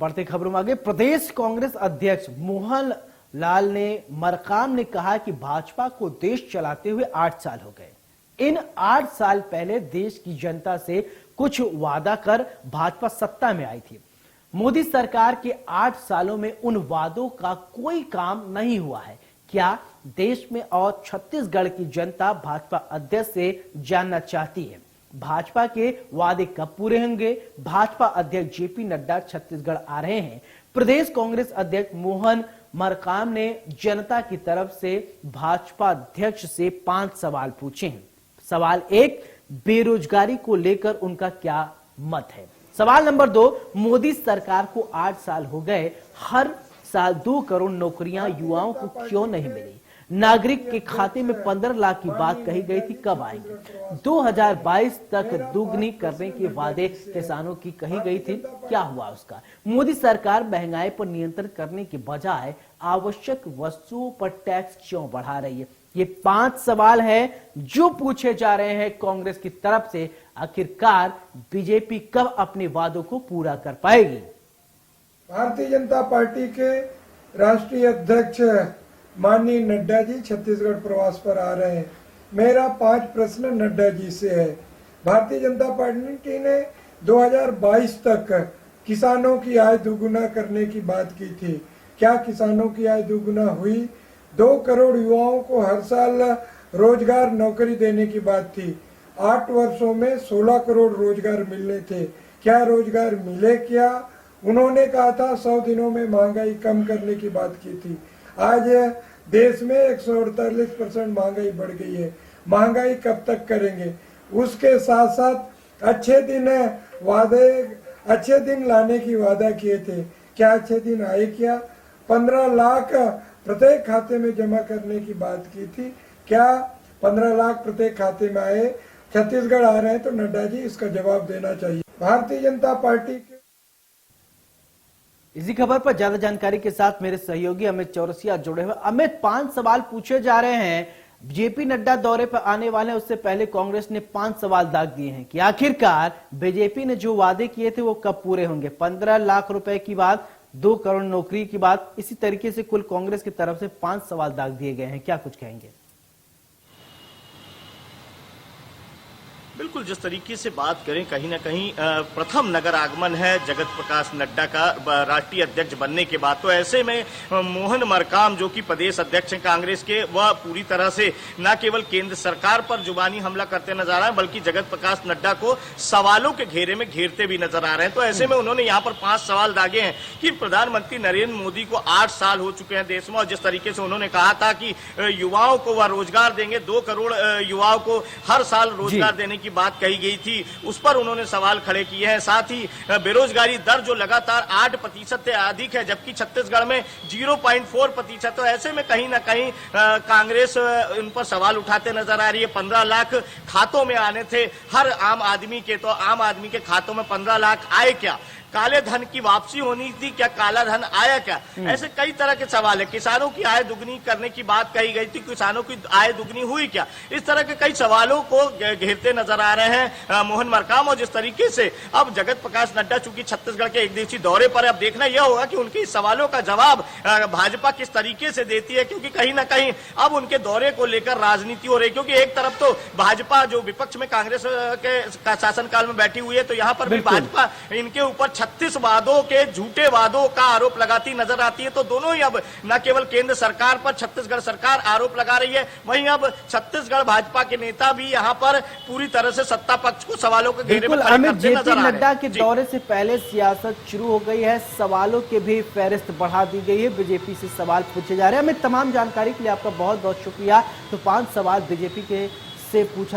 बढ़ते खबरों में आगे, प्रदेश कांग्रेस अध्यक्ष मोहन लाल ने मरकाम ने कहा कि भाजपा को देश चलाते हुए 8 साल हो गए। इन 8 साल पहले देश की जनता से कुछ वादा कर भाजपा सत्ता में आई थी। मोदी सरकार के 8 सालों में उन वादों का कोई काम नहीं हुआ है। क्या देश में और छत्तीसगढ़ की जनता भाजपा अध्यक्ष से जानना चाहती है, भाजपा के वादे कब पूरे होंगे। भाजपा अध्यक्ष जेपी नड्डा छत्तीसगढ़ आ रहे हैं। प्रदेश कांग्रेस अध्यक्ष मोहन मरकाम ने जनता की तरफ से भाजपा अध्यक्ष से 5 सवाल पूछे हैं। सवाल 1, बेरोजगारी को लेकर उनका क्या मत है। सवाल नंबर 2, मोदी सरकार को 8 साल हो गए, हर साल 2 करोड़ नौकरियां युवाओं को क्यों नहीं मिली। नागरिक के खाते में 15 लाख की बात कही गई थी, कब आएंगे। 2022 तक दुगनी करने के वादे किसानों की कही गई थी, क्या हुआ उसका। मोदी सरकार महंगाई पर नियंत्रण करने के बजाय आवश्यक वस्तुओं पर टैक्स क्यों बढ़ा रही है। ये 5 सवाल हैं जो पूछे जा रहे हैं कांग्रेस की तरफ से। आखिरकार बीजेपी कब अपने वादों को पूरा कर पाएगी। भारतीय जनता पार्टी के राष्ट्रीय अध्यक्ष माननीय नड्डा जी छत्तीसगढ़ प्रवास पर आ रहे हैं। मेरा 5 प्रश्न नड्डा जी से है। भारतीय जनता पार्टी ने 2022 तक किसानों की आय दोगुना करने की बात की थी। क्या किसानों की आय दोगुना हुई। 2 करोड़ युवाओं को हर साल रोजगार नौकरी देने की बात थी। 8 वर्षों में 16 करोड़ रोजगार मिलने थे। क्या रोजगार मिले। क्या उन्होंने कहा था 100 दिनों में महंगाई कम करने की बात की थी। आज देश में 148% महंगाई बढ़ गई है। महंगाई कब तक करेंगे। उसके साथ साथ अच्छे दिन लाने की वादा किए थे। क्या अच्छे दिन आए। क्या 15 लाख प्रत्येक खाते में जमा करने की बात की थी। क्या 15 लाख प्रत्येक खाते में आए। छत्तीसगढ़ आ रहे हैं तो नड्डा जी इसका जवाब देना चाहिए। भारतीय जनता पार्टी के इसी खबर पर ज्यादा जानकारी के साथ मेरे सहयोगी अमित चौरसिया जुड़े हुए। अमित, 5 सवाल पूछे जा रहे हैं। जेपी नड्डा दौरे पर आने वाले हैं, उससे पहले कांग्रेस ने 5 सवाल दाग दिए हैं कि आखिरकार बीजेपी ने जो वादे किए थे वो कब पूरे होंगे। 15 लाख रुपए की बात, 2 करोड़ नौकरी की बात, इसी तरीके से कुल कांग्रेस की तरफ से 5 सवाल दाग दिए गए हैं। क्या कुछ कहेंगे। बिल्कुल, जिस तरीके से बात करें, कहीं ना कहीं प्रथम नगर आगमन है जगत प्रकाश नड्डा का राष्ट्रीय अध्यक्ष बनने के बाद। तो ऐसे में मोहन मरकाम जो कि प्रदेश अध्यक्ष हैं कांग्रेस के, वह पूरी तरह से न केवल केंद्र सरकार पर जुबानी हमला करते नजर आ रहे हैं, बल्कि जगत प्रकाश नड्डा को सवालों के घेरे में घेरते भी नजर आ रहे हैं। तो ऐसे में उन्होंने यहाँ पर 5 सवाल दागे हैं कि प्रधानमंत्री नरेंद्र मोदी को 8 साल हो चुके हैं देश में, और जिस तरीके से उन्होंने कहा था कि युवाओं को वह रोजगार देंगे, 2 करोड़ युवाओं को हर साल रोजगार देने की बात कही गई थी, उस पर उन्होंने सवाल खड़े किए हैं। साथ ही बेरोजगारी दर जो लगातार 8% से अधिक है, जबकि छत्तीसगढ़ में 0.4%। तो ऐसे में कहीं ना कहीं कांग्रेस इन पर सवाल उठाते नजर आ रही है। 15 लाख खातों में आने थे हर आम आदमी के, तो आम आदमी के खातों में 15 लाख आए क्या। काले धन की वापसी होनी थी क्या, काला धन आया क्या। ऐसे कई तरह के सवाल है। किसानों की आय दुगनी करने की बात कही गई थी, किसानों की आय दुगनी हुई क्या। इस तरह के कई सवालों को घेरते नजर आ रहे हैं मोहन मरकाम। और जिस तरीके से अब जगत प्रकाश नड्डा चूंकि छत्तीसगढ़ के 1 दिवसीय दौरे पर, अब देखना यह होगा कि उनके सवालों का जवाब भाजपा किस तरीके से देती है, क्योंकि कहीं ना कहीं अब उनके दौरे को लेकर राजनीति हो रही है। क्योंकि एक तरफ तो भाजपा जो विपक्ष में कांग्रेस के शासनकाल में बैठी हुई है, तो यहाँ पर भी भाजपा इनके ऊपर 36 वादों के, झूठे वादों का आरोप लगाती नजर आती है। तो दोनों ही अब न केवल केंद्र सरकार पर छत्तीसगढ़ सरकार आरोप लगा रही है, वहीं अब छत्तीसगढ़ भाजपा के नेता भी यहां पर पूरी तरह से सत्ता पक्ष को सवालों के घेरे में खड़े करते नजर आ रहे हैं। नड्डा के दौरे से पहले सियासत शुरू हो गई है, सवालों के भी फहरिस्त बढ़ा दी गई है, बीजेपी से सवाल पूछे जा रहे हैं। हमें तमाम जानकारी के लिए आपका बहुत बहुत शुक्रिया। तो 5 सवाल बीजेपी के से पूछा